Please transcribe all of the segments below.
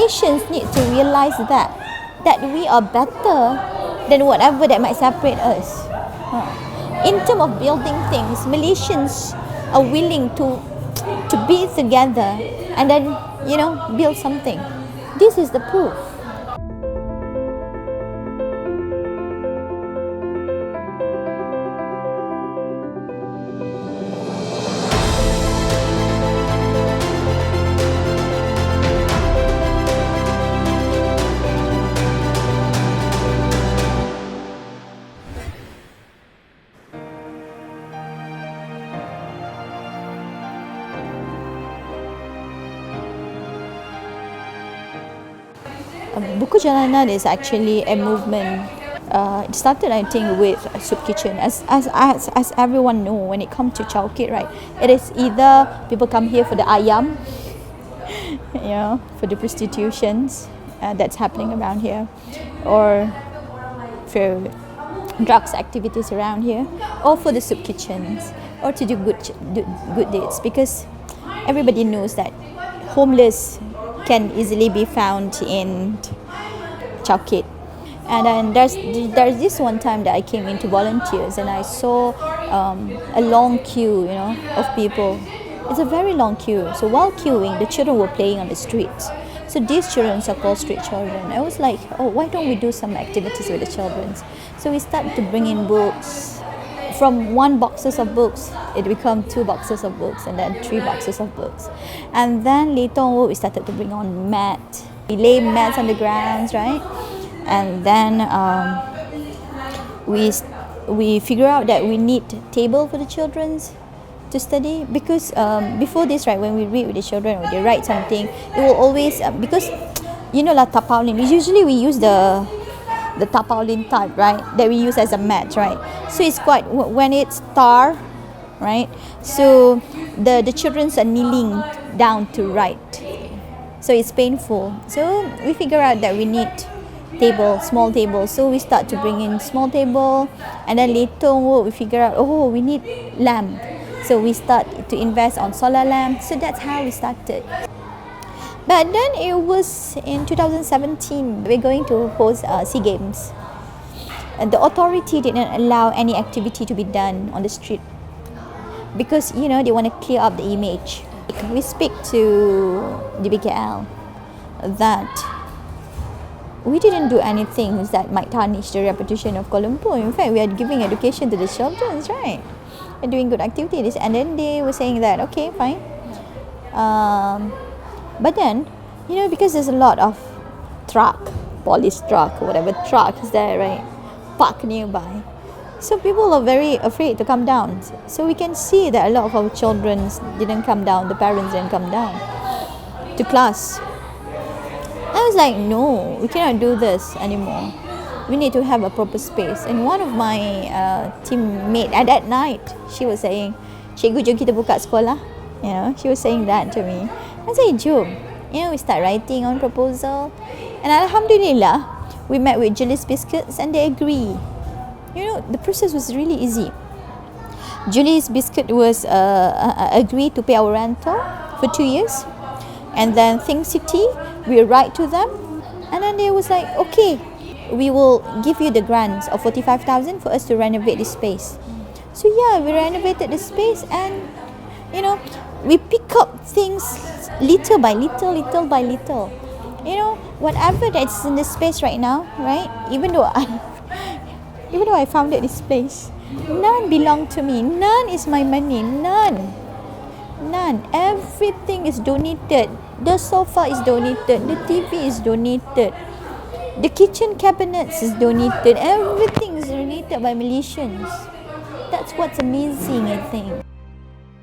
Malaysians need to realize that we are better than whatever that might separate us. In terms of building things, Malaysians are willing to be together and then, build something. This is the proof. Buku Jalanan is actually a movement. It started, I think, with a soup kitchen. As everyone know, when it comes to Chow Kit, right, it is either people come here for the ayam, for the prostitutions that's happening around here, or for drugs activities around here, or for the soup kitchens, or to do good deeds. Because everybody knows that homeless can easily be found in Chow Kit. And then there's this one time that I came into volunteers and I saw a long queue, of people. It's a very long queue. So while queuing, the children were playing on the streets. So these children are called street children. I was like, why don't we do some activities with the children? So we started to bring in books. From 1 boxes of books, it became 2 boxes of books, and then 3 boxes of books. And then later on, we started to bring on mat. We lay mats on the grounds, right? And then we figure out that we need table for the children to study, because before this, right, when we read with the children or they write something, it will always because tapaulin. Usually we use the tapaulin type, right, that we use as a mat, right? So it's quite, when it's tar, right, so the children are kneeling down to write, so it's painful. So we figure out that we need small table, so we start to bring in small table, and then later on we figure out, we need lamp, so we start to invest on solar lamp. So that's how we started. But then it was in 2017, we're going to host SEA Games. And the authority didn't allow any activity to be done on the street because, they want to clear up the image. We speak to the BKL that we didn't do anything that might tarnish the reputation of Kuala Lumpur. In fact, we are giving education to the children, right? We're doing good activities. And then they were saying that, okay, fine. But then, because there's a lot of police truck, whatever truck is there, right, parked nearby. So people are very afraid to come down. So we can see that a lot of our children didn't come down, the parents didn't come down to class. I was like, no, we cannot do this anymore. We need to have a proper space. And one of my teammates at that night, she was saying, "Cikgu, jom kita buka sekolah." She was saying that to me. I said, jom. We start writing on proposal. And Alhamdulillah, we met with Julie's Biscuits and they agree. The process was really easy. Julie's Biscuit was agreed to pay our rental for 2 years. And then Think City, we write to them. And then they was like, okay, we will give you the grants of 45,000 for us to renovate this space. So we renovated the space and, we pick up things little by little. Whatever that's in the space right now, right? Even though I founded this place, none belong to me. None is my money. None. Everything is donated. The sofa is donated. The TV is donated. The kitchen cabinets is donated. Everything is donated by Malaysians. That's what's amazing, I think.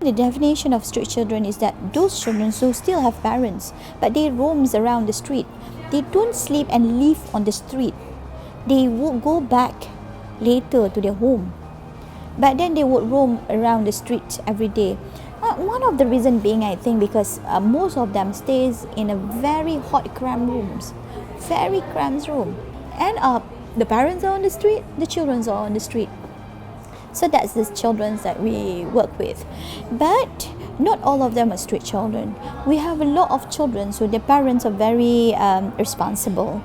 The definition of street children is that those children who still have parents, but they roam around the street. They don't sleep and live on the street. They will go back later to their home. But then they would roam around the streets every day. One of the reasons being, I think, because most of them stays in a very hot, cramped rooms. Very cramped room. And the parents are on the street, the children are on the street. So that's the children that we work with. But not all of them are street children. We have a lot of children, so their parents are very responsible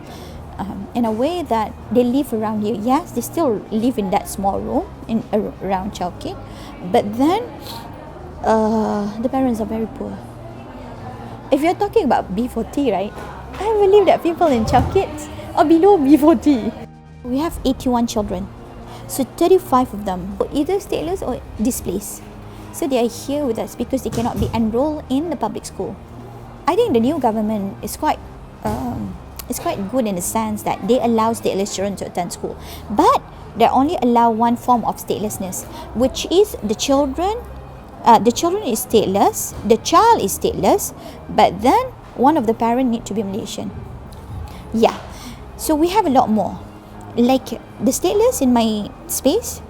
in a way that they live around here. Yes, they still live in that small room around Chow Kit, but then the parents are very poor. If you're talking about B40, right, I believe that people in Chow Kit are below B40. We have 81 children, so 35 of them are either stateless or displaced. So they are here with us because they cannot be enrolled in the public school. I think the new government is quite good in the sense that they allow stateless children to attend school, but they only allow one form of statelessness, which is the children. The children is stateless, the child is stateless, but then one of the parents need to be Malaysian. Yeah, so we have a lot more. Like the stateless in my space,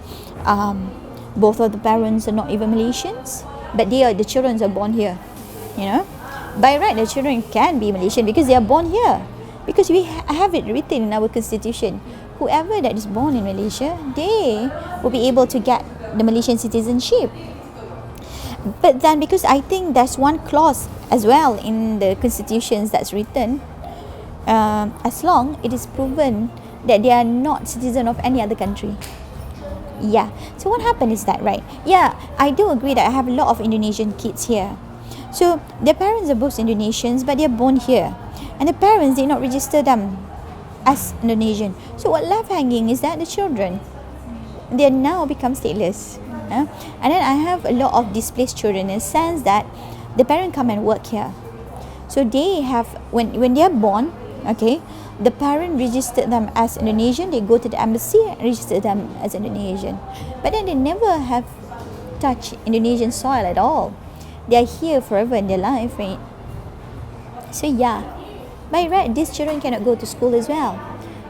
both of the parents are not even Malaysians, but the children are born here. You know, by right the children can be Malaysian because they are born here. Because we have it written in our constitution, whoever that is born in Malaysia, they will be able to get the Malaysian citizenship. But then, because I think there's one clause as well in the constitutions that's written, as long it is proven that they are not citizen of any other country. Yeah. So what happened is that, right? Yeah, I do agree that I have a lot of Indonesian kids here. So their parents are both Indonesians, but they're born here, and the parents did not register them as Indonesian. So what left hanging is that the children, they now become stateless. And then I have a lot of displaced children in the sense that the parents come and work here. So they have, when they are born, okay, the parent registered them as Indonesian. They go to the embassy and register them as Indonesian, but then they never have touched Indonesian soil at all. They are here forever in their life, right? So yeah, by right, these children cannot go to school as well,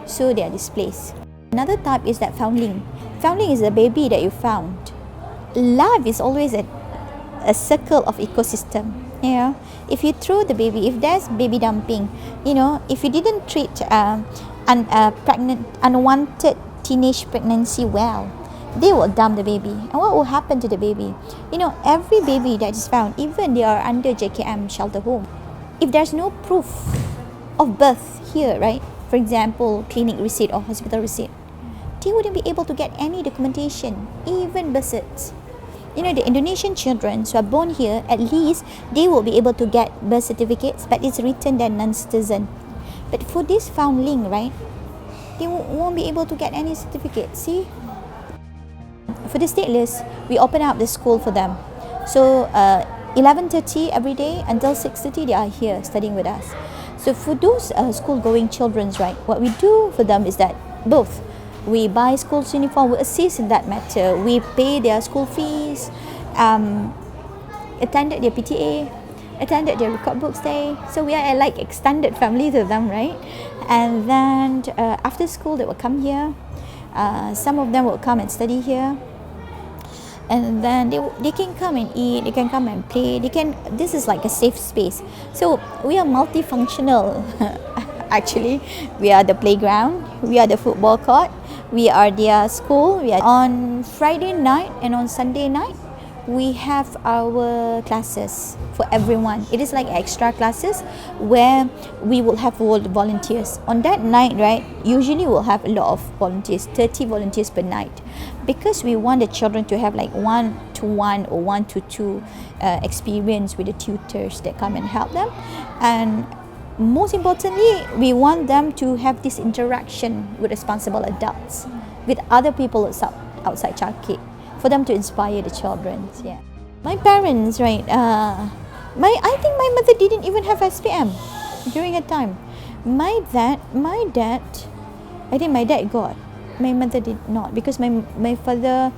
so they are displaced. Another type is that foundling. Foundling is a baby that you found. Life is always a circle of ecosystem. You know, if you throw the baby, if there's baby dumping, you know, if you didn't treat unwanted teenage pregnancy well, they will dump the baby. And what will happen to the baby? You know, every baby that is found, even they are under JKM shelter home, if there's no proof of birth here, right? For example, clinic receipt or hospital receipt, they wouldn't be able to get any documentation, even birth certs. You know, the Indonesian children who are born here, at least they will be able to get birth certificates, but it's written they're non-citizen. But for this foundling, right, they won't be able to get any certificate. See, for the stateless, we open up the school for them. So 11:30 every day until 6:30, they are here studying with us. So for those school-going children, right, what we do for them is that both we buy school uniform, we assist in that matter. We pay their school fees, attended their PTA, attended their record books day. So we are like extended family to them, right? And then after school, they will come here. Some of them will come and study here. And then they can come and eat, they can come and play, this is like a safe space. So we are multifunctional. Actually, we are the playground, we are the football court, we are their school. We are on Friday night and on Sunday night, we have our classes for everyone. It is like extra classes where we will have volunteers. On that night, right, usually we'll have a lot of volunteers, 30 volunteers per night, because we want the children to have like 1-to-1 or 1-to-2 experience with the tutors that come and help them. And most importantly, we want them to have this interaction with responsible adults, with other people outside Chow Kit, for them to inspire the children. Yeah. My parents, right, I think my mother didn't even have SPM during her time. My dad, I think my dad got. My mother did not, because my father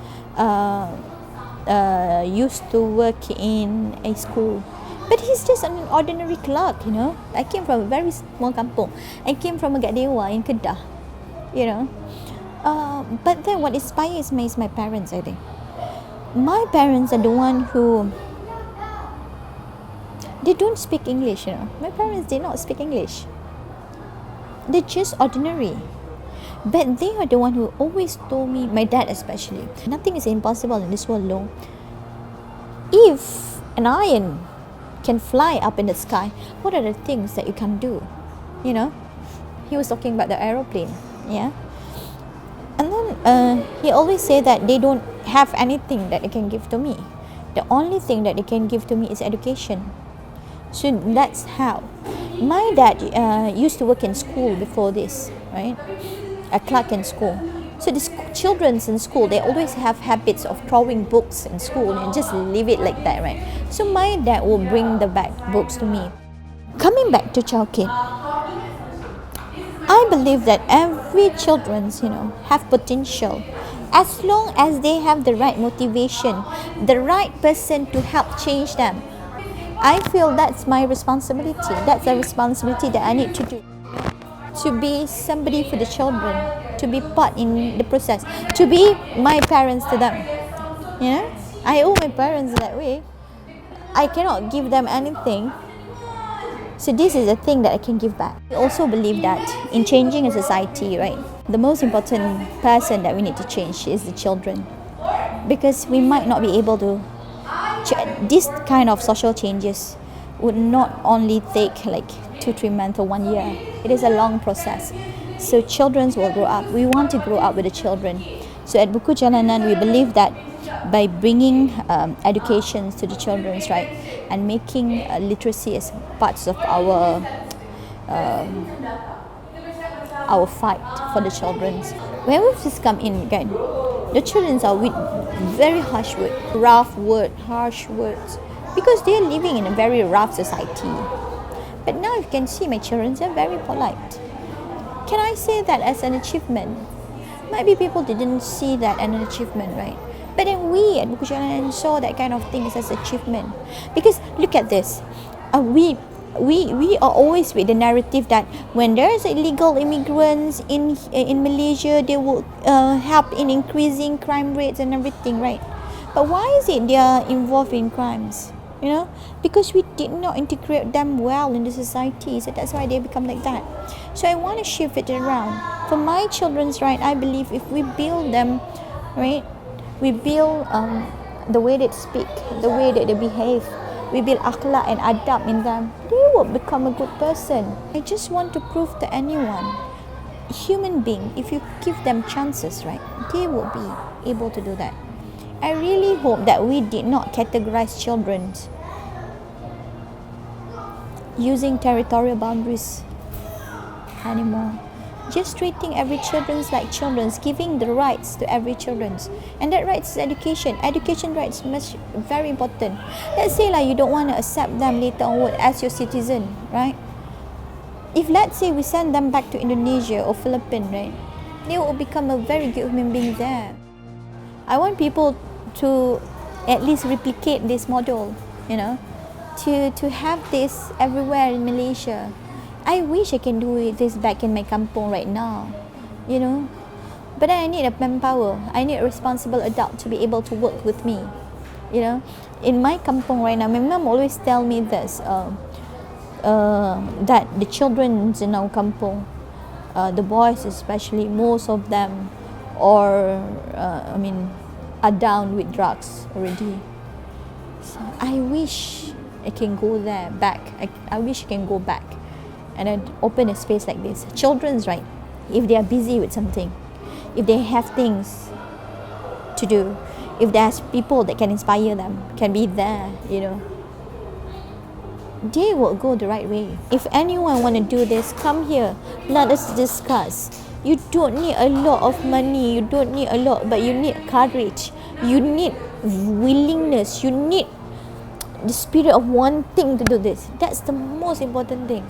used to work in a school. But he's just an ordinary clerk, you know. I came from a very small kampung. I came from Megat Dewa in Kedah, you know. But then what inspires me is my parents, I think. My parents are the one who, they don't speak English, you know. My parents did not speak English. They're just ordinary. But they are the one who always told me, my dad especially, nothing is impossible in this world, no. If An iron can fly up in the sky. What are the things that you can do? You know, he was talking about the aeroplane. Yeah. And then he always say that they don't have anything that they can give to me. The only thing that they can give to me is education. So that's how. My dad used to work in school before this, right? A clerk in school. So the children's in school, they always have habits of throwing books in school and just leave it like that, right? So my dad will bring the back books to me. Coming back to Chow Kit, I believe that every children's, have potential. As long as they have the right motivation, the right person to help change them. I feel that's my responsibility. That's a responsibility that I need to do. To be somebody for the children, to be part in the process, to be my parents to them. I owe my parents that way. I cannot give them anything. So this is a thing that I can give back. I also believe that in changing a society, right, the most important person that we need to change is the children. Because we might not be able to, this kind of social changes would not only take like 2-3 months or 1 year. It is a long process. So children will grow up. We want to grow up with the children. So at Buku Jalanan, we believe that by bringing education to the children, right, and making literacy as parts of our fight for the children. When we just come in again, the children are with very harsh words, rough words, harsh words, because they are living in a very rough society. But now you can see my children are very polite. Can I say that as an achievement? Maybe people didn't see that as an achievement, right? But then we at Buku Jalanan saw that kind of things as achievement. Because look at this. We are always with the narrative that when there's illegal immigrants in Malaysia, they will help in increasing crime rates and everything, right? But why is it they are involved in crimes? Because we did not integrate them well in the society, so that's why they become like that. So I want to shift it around. For my children's right, I believe if we build them, right, we build the way they speak, the way that they behave, we build akhlak and adab in them, they will become a good person. I just want to prove to anyone, human being, if you give them chances, right, they will be able to do that. I really hope that we did not categorize children using territorial boundaries anymore. Just treating every children like children, giving the rights to every children. And that rights is education. Education rights is very important. Let's say you don't want to accept them later onward as your citizen, right? If let's say we send them back to Indonesia or Philippines, right, they will become a very good human being there. I want people to at least replicate this model, to have this everywhere in Malaysia. I wish I can do this back in my kampung right now, but then I need a manpower. I need a responsible adult to be able to work with me, In my kampung right now, my mom always tell me this, that the children in our kampung, the boys especially, most of them are down with drugs already. So I wish I can go there back. I wish I can go back and then open a space like this. Children's right, if they are busy with something, if they have things to do, if there's people that can inspire them, can be there, they will go the right way. If anyone want to do this, come here, let us discuss. You don't need a lot of money, you don't need a lot, but you need courage, you need willingness, you need the spirit of wanting to do this. That's the most important thing.